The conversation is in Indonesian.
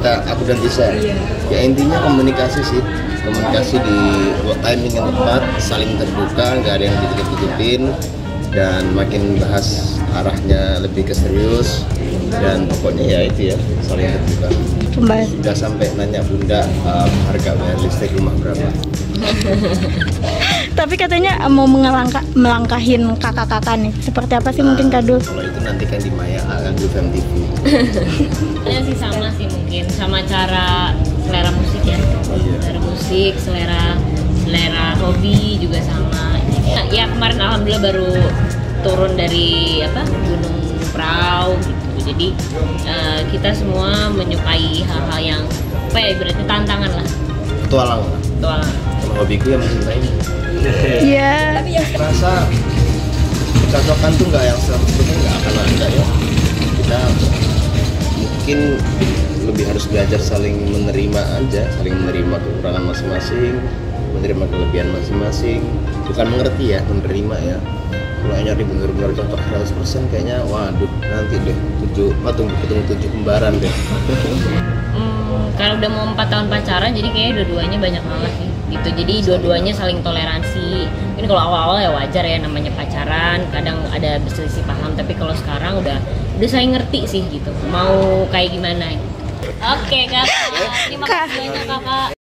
aku dan Tisa. Ya intinya komunikasi sih, komunikasi di timing yang tepat, saling terbuka, nggak ada yang ditutup-tutupin, dan makin bahas arahnya lebih ke serius, dan pokoknya ya itu ya, saling terbuka. Sudah sampai nanya bunda harga bayar listrik rumah berapa. Tapi katanya mau melangkahin kakak-kakak nih. Seperti apa sih mungkin Kak Dul? Kalau itu nanti kan di Maya akan di Fem TV. Ya sih sama sih mungkin, sama cara selera musik ya. Selera musik, selera hobi juga sama. Ya kemarin alhamdulillah baru turun dari Gunung Prau gitu. Jadi kita semua menyukai hal-hal yang berarti tantangan lah. Petualang. Kalau hobiku ya mencintai. Iya. Tapi ya rasa kecocokan tuh nggak yang 100% nggak akan ada ya. Kita mungkin lebih harus belajar saling menerima aja, saling menerima kekurangan masing-masing, menerima kelebihan masing-masing. Bukan mengerti ya, menerima ya. Kalau nyari bener-bener cocok 100% kayaknya waduh nanti deh 7 kembaran deh. Kalau udah mau 4 tahun pacaran jadi kayaknya dua-duanya banyak ngalah sih gitu. Jadi dua-duanya saling toleransi. Ini kalau awal-awal ya wajar ya, namanya pacaran kadang ada berselisih paham, tapi kalau sekarang udah saling ngerti sih gitu mau kayak gimana. Oke Kak, terima kasih banyak Kakak.